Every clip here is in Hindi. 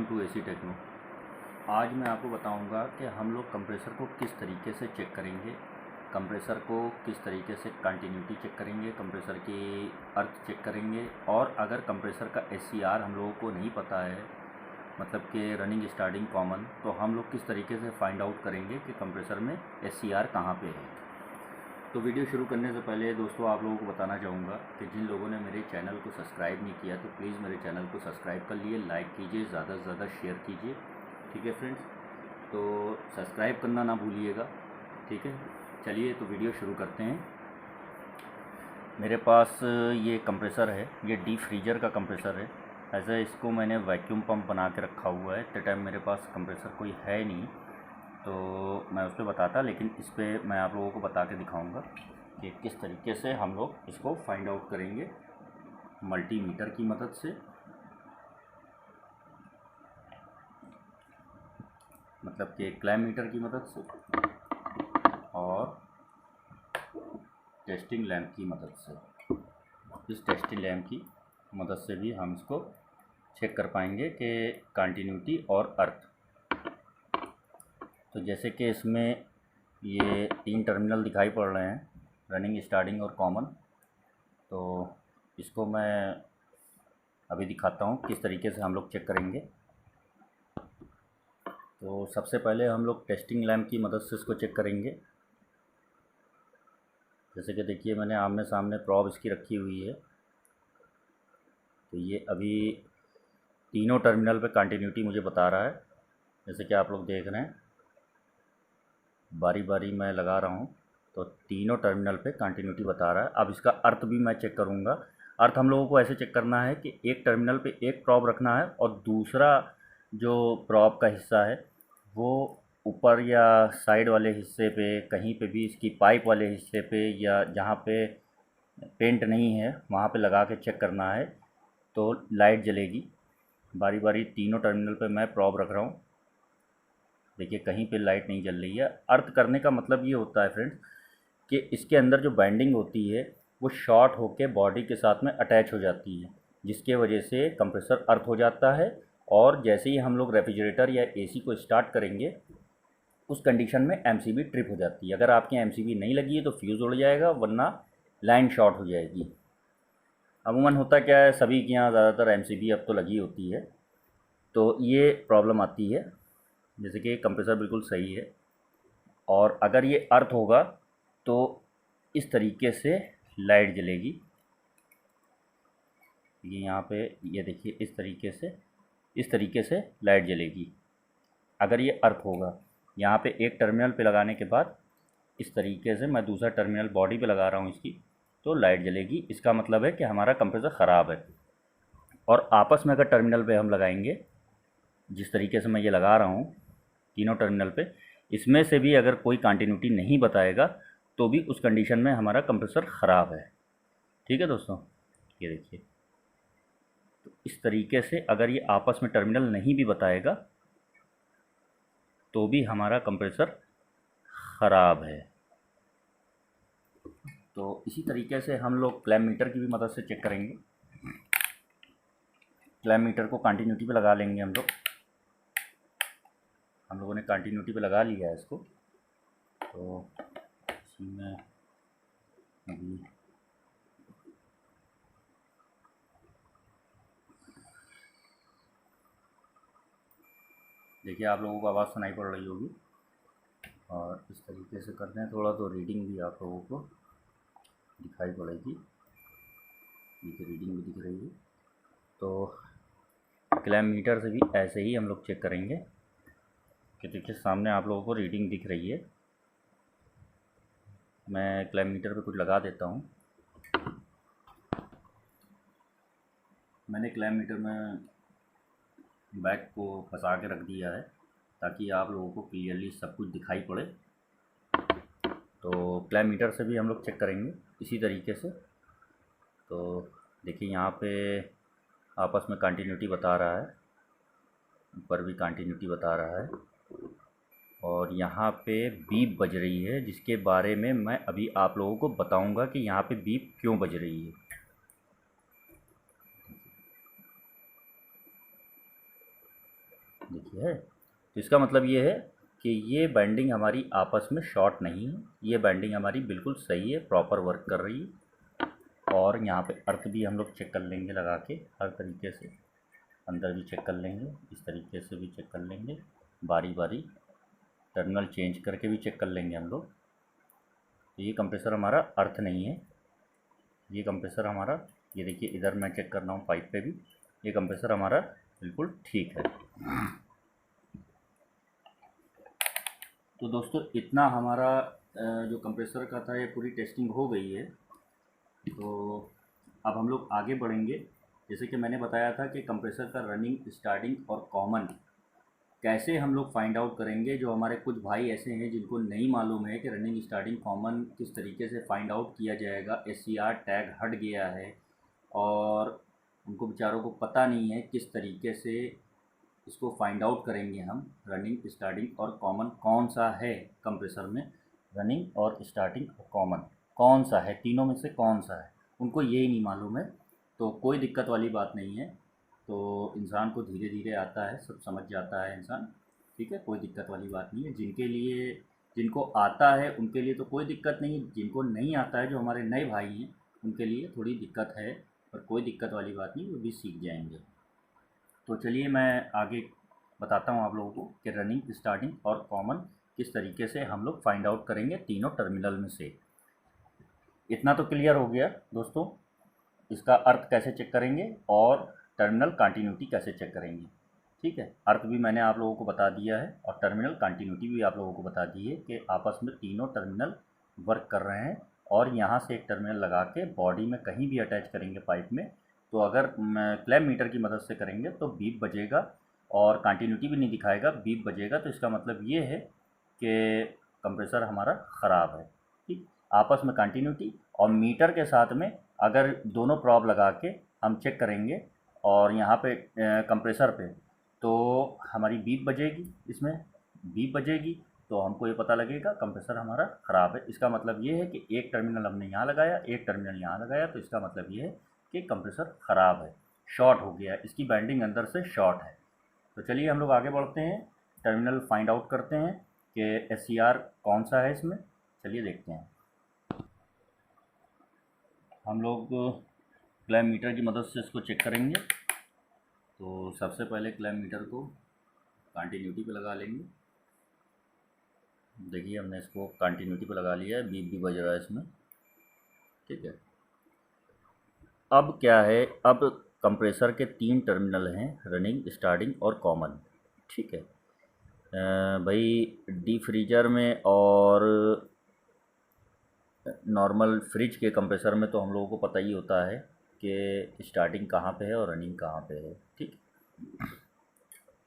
To AC techno. आज मैं आपको बताऊंगा कि हम लोग कंप्रेसर को किस तरीके से चेक करेंगे, कंप्रेसर को किस तरीके से कंटिन्यूटी चेक करेंगे, कंप्रेसर की अर्थ चेक करेंगे। और अगर कंप्रेसर का एससीआर हम लोगों को नहीं पता है, मतलब कि रनिंग स्टार्टिंग कॉमन, तो हम लोग किस तरीके से फाइंड आउट करेंगे कि कंप्रेसर में एससीआर कहाँ पे है। तो वीडियो शुरू करने से पहले दोस्तों आप लोगों को बताना चाहूँगा कि जिन लोगों ने मेरे चैनल को सब्सक्राइब नहीं किया तो प्लीज़ मेरे चैनल को सब्सक्राइब कर लिए, लाइक कीजिए, ज़्यादा से ज़्यादा शेयर कीजिए। ठीक है फ्रेंड्स, तो सब्सक्राइब करना ना भूलिएगा। ठीक है, चलिए तो वीडियो शुरू करते हैं। मेरे पास ये कंप्रेसर है, ये डीप फ्रीजर का कंप्रेसर है। ऐसा इसको मैंने वैक्यूम पंप बना के रखा हुआ है। इतने टाइम मेरे पास कंप्रेसर कोई है नहीं तो मैं उस पर बताता, लेकिन इस पर मैं आप लोगों को बता के दिखाऊंगा कि किस तरीके से हम लोग इसको फाइंड आउट करेंगे मल्टीमीटर की मदद से, मतलब कि क्लैम मीटर की मदद से और टेस्टिंग लैंप की मदद से। इस टेस्टिंग लैंप की मदद से भी हम इसको चेक कर पाएंगे कि कंटिन्यूटी और अर्थ। तो जैसे कि इसमें ये 3 टर्मिनल दिखाई पड़ रहे हैं, रनिंग, स्टार्टिंग और कॉमन। तो इसको मैं अभी दिखाता हूँ किस तरीके से हम लोग चेक करेंगे। तो सबसे पहले हम लोग टेस्टिंग लैंप की मदद से इसको चेक करेंगे। जैसे कि देखिए मैंने आमने सामने प्रॉब इसकी रखी हुई है। तो ये अभी तीनों टर्मिनल पे कंटिन्यूटी मुझे बता रहा है, जैसे कि आप लोग देख रहे हैं। बारी बारी मैं लगा रहा हूँ तो तीनों टर्मिनल पे कंटिन्यूटी बता रहा है। अब इसका अर्थ भी मैं चेक करूँगा। अर्थ हम लोगों को ऐसे चेक करना है कि एक टर्मिनल पे एक प्रॉब रखना है और दूसरा जो प्रॉब का हिस्सा है वो ऊपर या साइड वाले हिस्से पे, कहीं पे भी इसकी पाइप वाले हिस्से पे या जहाँ पे पेंट नहीं है वहाँ पे लगा के चेक करना है, तो लाइट जलेगी। बारी बारी तीनों टर्मिनल पे मैं प्रॉब रख रहा हूँ। देखिए कहीं पे लाइट नहीं जल रही है। अर्थ करने का मतलब ये होता है फ्रेंड्स कि इसके अंदर जो बाइंडिंग होती है वो शॉर्ट होके बॉडी के साथ में अटैच हो जाती है, जिसके वजह से कंप्रेसर अर्थ हो जाता है। और जैसे ही हम लोग रेफ्रिजरेटर या एसी को स्टार्ट करेंगे उस कंडीशन में एमसीबी ट्रिप हो जाती है। अगर आपके एमसीबी नहीं लगी है तो फ्यूज़ उड़ जाएगा, वरना लाइन शॉर्ट हो जाएगी। अमूमन होता क्या है, सभी के यहाँ ज़्यादातर एमसीबी अब तो लगी होती है, तो ये प्रॉब्लम आती है। जैसे कि कंप्रेसर बिल्कुल सही है और अगर ये अर्थ होगा तो इस तरीके से लाइट जलेगी। ये यहाँ पे ये देखिए इस तरीके से लाइट जलेगी अगर ये अर्थ होगा। यहाँ पे एक टर्मिनल पे लगाने के बाद इस तरीके से मैं दूसरा टर्मिनल बॉडी पे लगा रहा हूँ इसकी, तो लाइट जलेगी। इसका मतलब है कि हमारा कंप्रेसर ख़राब है। और आपस में अगर टर्मिनल पे हम लगाएंगे, जिस तरीके से मैं ये लगा रहा हूँ तीनों टर्मिनल पे, इसमें से भी अगर कोई कंटिन्यूटी नहीं बताएगा तो भी उस कंडीशन में हमारा कंप्रेसर ख़राब है। ठीक है दोस्तों, ये देखिए। तो इस तरीके से अगर ये आपस में टर्मिनल नहीं भी बताएगा तो भी हमारा कंप्रेसर ख़राब है। तो इसी तरीके से हम लोग क्लैम मीटर की भी मदद से चेक करेंगे। क्लैम मीटर को कंटिन्यूटी पे लगा लेंगे हम लोगों ने कंटिन्यूटी पे लगा लिया है इसको। तो इसमें अभी देखिए आप लोगों को आवाज़ सुनाई पड़ रही होगी। और इस तरीके से करते हैं थोड़ा, तो रीडिंग भी आप लोगों को दिखाई पड़ेगी। देखिए रीडिंग भी दिख रही है। तो क्लैम मीटर से भी ऐसे ही हम लोग चेक करेंगे कि देखिए सामने आप लोगों को रीडिंग दिख रही है। मैं क्लैम मीटर पे कुछ लगा देता हूँ। मैंने क्लैम मीटर में बैक को फंसा के रख दिया है ताकि आप लोगों को क्लियरली सब कुछ दिखाई पड़े। तो क्लैम मीटर से भी हम लोग चेक करेंगे इसी तरीके से। तो देखिए यहाँ पे आपस में कंटिन्यूटी बता रहा है, ऊपर भी कंटिन्यूटी बता रहा है, और यहाँ पे बीप बज रही है, जिसके बारे में मैं अभी आप लोगों को बताऊंगा कि यहाँ पे बीप क्यों बज रही है। देखिए है। तो इसका मतलब ये है कि ये बाइंडिंग हमारी आपस में शॉर्ट नहीं है, ये बाइंडिंग हमारी बिल्कुल सही है, प्रॉपर वर्क कर रही है। और यहाँ पे अर्थ भी हम लोग चेक कर लेंगे लगा के, हर तरीके से अंदर भी चेक कर लेंगे, इस तरीके से भी चेक कर लेंगे, बारी बारी टर्मिनल चेंज करके भी चेक कर लेंगे हम लोग। तो ये कंप्रेसर हमारा अर्थ नहीं है, ये कंप्रेसर हमारा, ये देखिए इधर मैं चेक कर रहा हूँ पाइप पे भी, ये कंप्रेसर हमारा बिल्कुल ठीक है। तो दोस्तों इतना हमारा जो कंप्रेसर का था ये पूरी टेस्टिंग हो गई है। तो अब हम लोग आगे बढ़ेंगे। जैसे कि मैंने बताया था कि कंप्रेसर का रनिंग, स्टार्टिंग और कॉमन कैसे हम लोग फाइंड आउट करेंगे। जो हमारे कुछ भाई ऐसे हैं जिनको नहीं मालूम है कि रनिंग, स्टार्टिंग, कॉमन किस तरीके से फाइंड आउट किया जाएगा, SCR टैग हट गया है और उनको बेचारों को पता नहीं है किस तरीके से इसको फाइंड आउट करेंगे हम। रनिंग, स्टार्टिंग और कॉमन कौन सा है कंप्रेसर में, रनिंग और स्टार्टिंग और कॉमन कौन सा है, तीनों में से कौन सा है, उनको यही नहीं मालूम है। तो कोई दिक्कत वाली बात नहीं है, तो इंसान को धीरे धीरे आता है, सब समझ जाता है इंसान, ठीक है, कोई दिक्कत वाली बात नहीं है। जिनको आता है उनके लिए तो कोई दिक्कत नहीं है, जिनको नहीं आता है, जो हमारे नए भाई हैं, उनके लिए थोड़ी दिक्कत है, पर कोई दिक्कत वाली बात नहीं, वो भी सीख जाएंगे। तो चलिए मैं आगे बताता हूँ आप लोगों को कि रनिंग, स्टार्टिंग और कॉमन किस तरीके से हम लोग फाइंड आउट करेंगे तीनों टर्मिनल में से। इतना तो क्लियर हो गया दोस्तों, इसका अर्थ कैसे चेक करेंगे और टर्मिनल कंटिन्यूटी कैसे चेक करेंगे। ठीक है, अर्थ भी मैंने आप लोगों को बता दिया है और टर्मिनल कंटिन्यूटी भी आप लोगों को बता दी है कि आपस में तीनों टर्मिनल वर्क कर रहे हैं। और यहाँ से एक टर्मिनल लगा के बॉडी में कहीं भी अटैच करेंगे पाइप में, तो अगर क्लैम मीटर की मदद से करेंगे तो बीप बजेगा और कंटिन्यूटी भी नहीं दिखाएगा, बीप बजेगा। तो इसका मतलब ये है कि कंप्रेसर हमारा ख़राब है। ठीक, आपस में कंटिन्यूटी और मीटर के साथ में अगर दोनों प्रॉब लगा के हम चेक करेंगे और यहाँ पे कंप्रेसर पे, तो हमारी बीप बजेगी, इसमें बीप बजेगी तो हमको ये पता लगेगा कंप्रेसर हमारा ख़राब है। इसका मतलब ये है कि एक टर्मिनल हमने यहाँ लगाया, एक टर्मिनल यहाँ लगाया, तो इसका मतलब ये है कि कंप्रेसर ख़राब है, शॉर्ट हो गया है, इसकी बाइंडिंग अंदर से शॉर्ट है। तो चलिए हम लोग आगे बढ़ते हैं, टर्मिनल फाइंड आउट करते हैं कि SCR कौन सा है इसमें। चलिए देखते हैं। हम लोग क्लैम मीटर की मदद से इसको चेक करेंगे। तो सबसे पहले क्लैम मीटर को कंटिन्यूटी पे लगा लेंगे। देखिए हमने इसको कंटिन्यूटी पे लगा लिया है, बीप भी बज रहा है इसमें। ठीक है, अब क्या है, अब कंप्रेसर के 3 टर्मिनल हैं, रनिंग, स्टार्टिंग और कॉमन। ठीक है, भाई डी फ्रीजर में और नॉर्मल फ्रिज के कंप्रेसर में तो हम लोगों को पता ही होता है कि स्टार्टिंग कहाँ पे है और रनिंग कहाँ पे है। ठीक,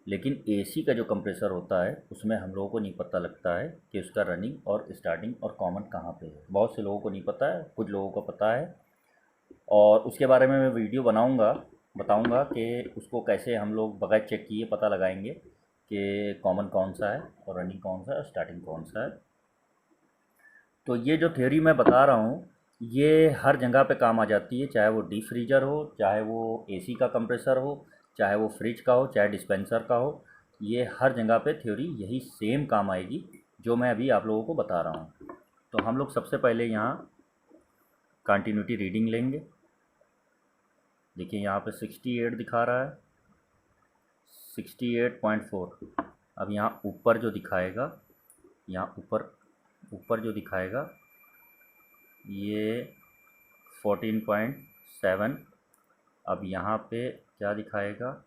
लेकिन AC का जो कंप्रेसर होता है उसमें हम लोगों को नहीं पता लगता है कि उसका रनिंग और स्टार्टिंग और कॉमन कहाँ पे है। बहुत से लोगों को नहीं पता है, कुछ लोगों को पता है, और उसके बारे में मैं वीडियो बनाऊंगा, बताऊंगा कि उसको कैसे हम लोग बगैर चेक किए पता लगाएंगे कि कॉमन कौन सा है और रनिंग कौन सा है और स्टार्टिंग कौन सा है। तो ये जो थ्योरी मैं बता रहा हूँ ये हर जगह पे काम आ जाती है, चाहे वो डी फ्रीजर हो, चाहे वो AC का कंप्रेसर हो, चाहे वो फ्रिज का हो, चाहे डिस्पेंसर का हो, ये हर जगह पे थ्योरी यही सेम काम आएगी जो मैं अभी आप लोगों को बता रहा हूँ। तो हम लोग सबसे पहले यहाँ कंटिन्यूटी रीडिंग लेंगे। देखिए यहाँ पे 68 दिखा रहा है, 68.4। अब यहाँ ऊपर जो दिखाएगा, यहाँ ऊपर जो दिखाएगा ये 14.7। अब यहाँ पे क्या दिखाएगा,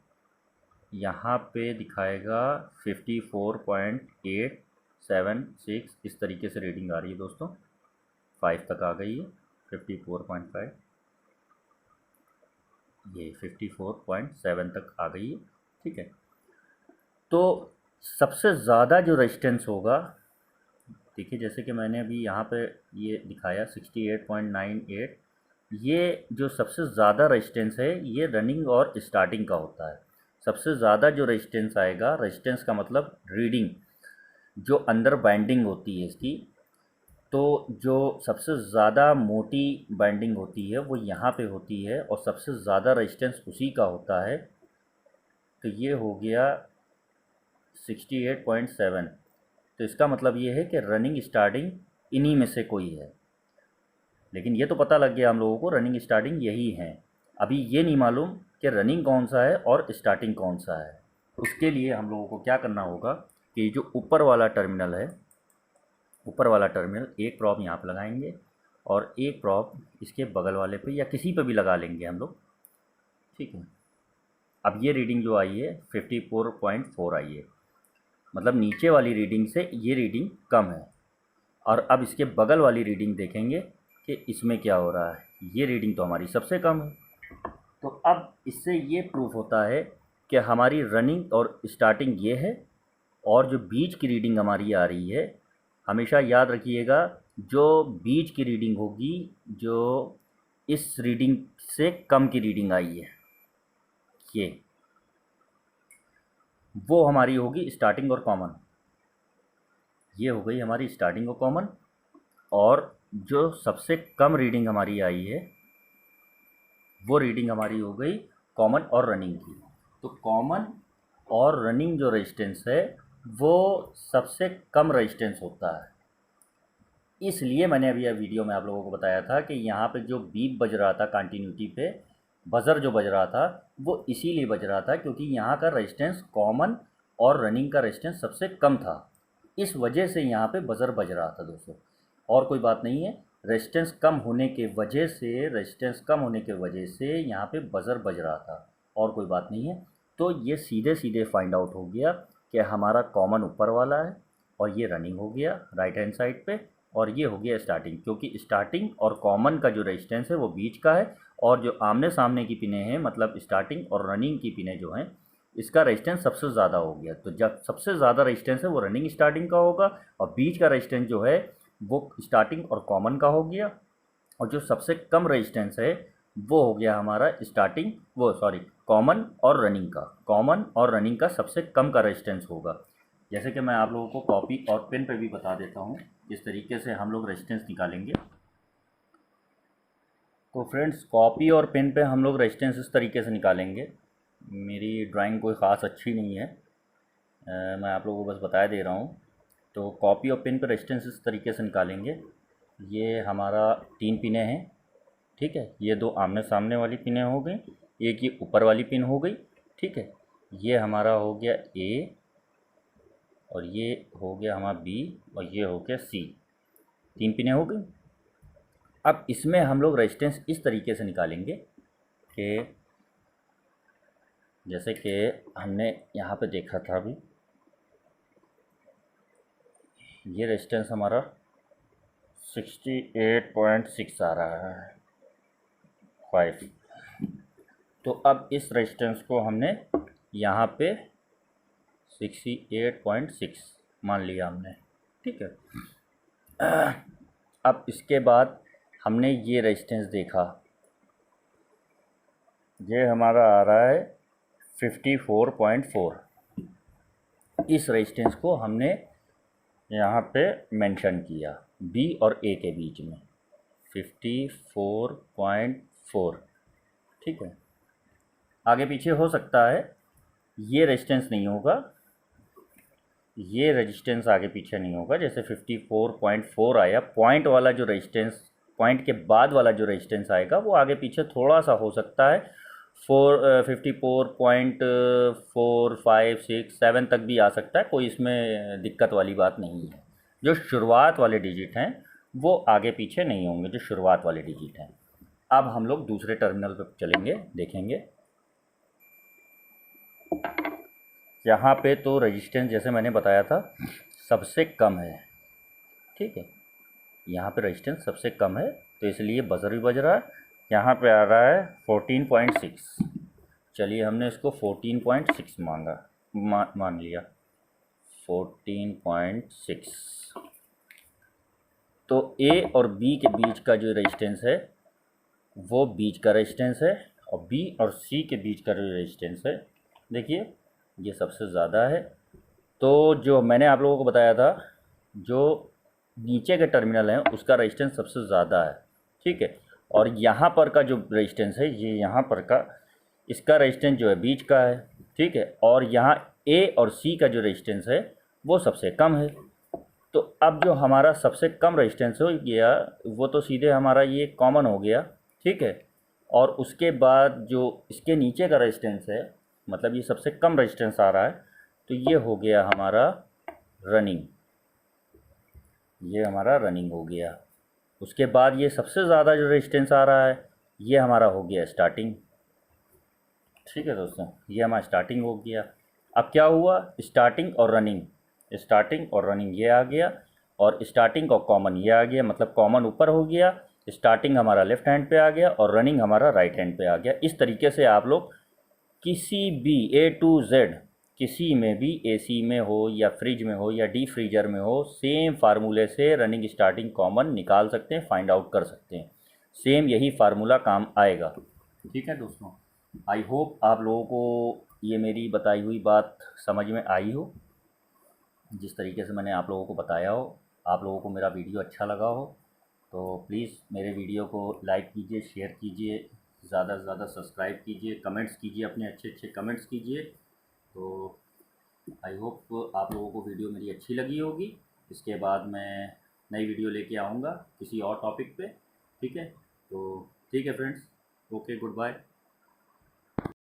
यहाँ पे दिखाएगा 54.876। इस तरीके से रीडिंग आ रही है दोस्तों, 5 तक आ गई है, 54.5, ये 54.7 तक आ गई है। ठीक है, तो सबसे ज़्यादा जो रेजिस्टेंस होगा, देखिए जैसे कि मैंने अभी यहाँ पे ये दिखाया 68.98, ये जो सबसे ज़्यादा रेजिस्टेंस है ये रनिंग और स्टार्टिंग का होता है। सबसे ज़्यादा जो रेजिस्टेंस आएगा, रेजिस्टेंस का मतलब रीडिंग, जो अंदर बाइंडिंग होती है इसकी, तो जो सबसे ज़्यादा मोटी बाइंडिंग होती है वो यहाँ पे होती है और सबसे ज़्यादा रेजिस्टेंस उसी का होता है। तो ये हो गया 68.7। तो इसका मतलब ये है कि रनिंग स्टार्टिंग इन्हीं में से कोई है। लेकिन ये तो पता लग गया हम लोगों को रनिंग स्टार्टिंग यही है। अभी ये नहीं मालूम कि रनिंग कौन सा है और स्टार्टिंग कौन सा है। उसके लिए हम लोगों को क्या करना होगा कि जो ऊपर वाला टर्मिनल है, ऊपर वाला टर्मिनल एक प्रॉप यहाँ पे लगाएंगे और एक प्रॉप इसके बगल वाले पे या किसी पे भी लगा लेंगे हम लोग, ठीक है। अब ये रीडिंग जो आई है 54.4 आई है, मतलब नीचे वाली रीडिंग से ये रीडिंग कम है। और अब इसके बगल वाली रीडिंग देखेंगे कि इसमें क्या हो रहा है, ये रीडिंग तो हमारी सबसे कम है। तो अब इससे ये प्रूफ होता है कि हमारी रनिंग और स्टार्टिंग ये है, और जो बीच की रीडिंग हमारी आ रही है, हमेशा याद रखिएगा जो बीच की रीडिंग होगी, जो इस रीडिंग से कम की रीडिंग आई है, ये वो हमारी होगी स्टार्टिंग और कॉमन। ये हो गई हमारी स्टार्टिंग और कॉमन। और जो सबसे कम रीडिंग हमारी आई है वो रीडिंग हमारी हो गई कॉमन और रनिंग की। तो कॉमन और रनिंग जो रेजिस्टेंस है वो सबसे कम रेजिस्टेंस होता है। इसलिए मैंने अभी यह वीडियो में आप लोगों को बताया था कि यहाँ पे जो बीप बज रहा था कंटिन्यूटी पे, बज़र जो बज रहा था वो इसीलिए बज रहा था क्योंकि यहाँ का रेजिस्टेंस कॉमन और रनिंग का रेजिस्टेंस सबसे कम था। इस वजह से यहाँ पे बज़र बज रहा था दोस्तों, और कोई बात नहीं है। रेजिस्टेंस कम होने के वजह से यहाँ पे बज़र बज रहा था, और कोई बात नहीं है। तो ये सीधे सीधे फाइंड आउट हो गया कि हमारा कॉमन ऊपर वाला है और ये रनिंग हो गया राइट हैंड साइड पे, और ये हो गया स्टार्टिंग, क्योंकि स्टार्टिंग और कॉमन का जो रेजिस्टेंस है वो बीच का है, और जो आमने सामने की पिनें हैं मतलब स्टार्टिंग और रनिंग की पिनें जो हैं, इसका रेजिस्टेंस सबसे ज़्यादा हो गया। तो जब सबसे ज़्यादा रेजिस्टेंस है वो रनिंग स्टार्टिंग का होगा, और बीच का रेजिस्टेंस जो है वो स्टार्टिंग और कॉमन का हो गया, और जो सबसे कम रेजिस्टेंस है वो हो गया हमारा कॉमन और रनिंग का सबसे कम का रेजिस्टेंस होगा। जैसे कि मैं आप लोगों को कॉपी और पेन पे भी बता देता हूँ इस तरीके से हम लोग रेजिस्टेंस निकालेंगे। तो फ्रेंड्स, कॉपी और पेन पे हम लोग रेजिस्टेंस इस तरीके से निकालेंगे। मेरी ड्राइंग कोई ख़ास अच्छी नहीं है, मैं आप लोगों को बस बता दे रहा हूँ। तो कॉपी और पेन पे रेजिस्टेंस इस तरीके से निकालेंगे। ये हमारा 3 पिनें हैं, ठीक है। ये 2 आमने सामने वाली पिनें हो गई, एक ये ऊपर वाली पिन हो गई, ठीक है। ये हमारा हो गया ए, और ये हो गया हमारा बी, और ये हो गया सी। 3 पिनें हो गई। अब इसमें हम लोग रेजिस्टेंस इस तरीके से निकालेंगे कि जैसे कि हमने यहाँ पे देखा था अभी, ये रेजिस्टेंस हमारा 68.6 आ रहा है 5। तो अब इस रेजिस्टेंस को हमने यहाँ पे 68.6 मान लिया हमने, ठीक है। अब इसके बाद हमने ये रेजिस्टेंस देखा, ये हमारा आ रहा है 54.4। इस रेजिस्टेंस को हमने यहाँ पे मेंशन किया बी और ए के बीच में 54.4, ठीक है। आगे पीछे हो सकता है, ये रेजिस्टेंस नहीं होगा, ये रेजिस्टेंस आगे पीछे नहीं होगा। जैसे 54.4 आया, पॉइंट वाला जो रेजिस्टेंस, पॉइंट के बाद वाला जो रेजिस्टेंस आएगा वो आगे पीछे थोड़ा सा हो सकता है। 54.4, 5, 6, 7 तक भी आ सकता है, कोई इसमें दिक्कत वाली बात नहीं है। जो शुरुआत वाले डिजिट हैं वो आगे पीछे नहीं होंगे, जो शुरुआत वाले डिजिट हैं। अब हम लोग दूसरे टर्मिनल पर चलेंगे, देखेंगे। यहाँ पे तो रेजिस्टेंस जैसे मैंने बताया था सबसे कम है, ठीक है। यहाँ पे रेजिस्टेंस सबसे कम है, तो इसलिए बज़र भी बज रहा है। यहाँ पे आ रहा है 14.6। चलिए हमने इसको 14.6 मान लिया 14.6। तो ए और बी के बीच का जो रेजिस्टेंस है वो बीच का रेजिस्टेंस है, और बी और सी के बीच का जो रेजिस्टेंस है, देखिए ये सबसे ज़्यादा है। तो जो मैंने आप लोगों को बताया था, जो नीचे के टर्मिनल हैं उसका रेजिस्टेंस सबसे ज़्यादा है, ठीक है। और यहाँ पर का जो रेजिस्टेंस है, ये यहाँ पर का, इसका रेजिस्टेंस जो है बीच का है, ठीक है। और यहाँ ए और सी का जो रेजिस्टेंस है वो सबसे कम है। तो अब जो हमारा सबसे कम रेजिस्टेंस हो गया वो तो सीधे हमारा ये कॉमन हो गया, ठीक है। और उसके बाद जो इसके नीचे का रेजिस्टेंस है, मतलब ये सबसे कम रेजिस्टेंस आ रहा है, तो ये हो गया हमारा रनिंग, ये हमारा रनिंग हो गया। उसके बाद ये सबसे ज़्यादा जो रेजिस्टेंस आ रहा है ये हमारा हो गया स्टार्टिंग, ठीक है दोस्तों, ये हमारा स्टार्टिंग हो गया। अब क्या हुआ, स्टार्टिंग और रनिंग, स्टार्टिंग और रनिंग ये आ गया, और स्टार्टिंग और कॉमन ये आ गया, मतलब कॉमन ऊपर हो गया, स्टार्टिंग हमारा लेफ़्ट हैंड पे आ गया और रनिंग हमारा राइट हैंड पे आ गया। इस तरीके से आप लोग किसी भी A to Z, किसी में भी AC में हो या फ्रिज में हो या डी फ्रीजर में हो, सेम फार्मूले से रनिंग स्टार्टिंग कॉमन निकाल सकते हैं, फाइंड आउट कर सकते हैं। सेम यही फार्मूला काम आएगा, ठीक है दोस्तों। आई होप आप लोगों को ये मेरी बताई हुई बात समझ में आई हो, जिस तरीके से मैंने आप लोगों को बताया हो। आप लोगों को मेरा वीडियो अच्छा लगा हो तो प्लीज़ मेरे वीडियो को लाइक कीजिए, शेयर कीजिए, ज़्यादा से ज़्यादा सब्सक्राइब कीजिए, कमेंट्स कीजिए, अपने अच्छे अच्छे कमेंट्स कीजिए। तो आई होप आप लोगों को वीडियो मेरी अच्छी लगी होगी। इसके बाद मैं नई वीडियो लेके आऊँगा किसी और टॉपिक पे, ठीक है। तो ठीक है फ्रेंड्स, ओके, गुड बाय।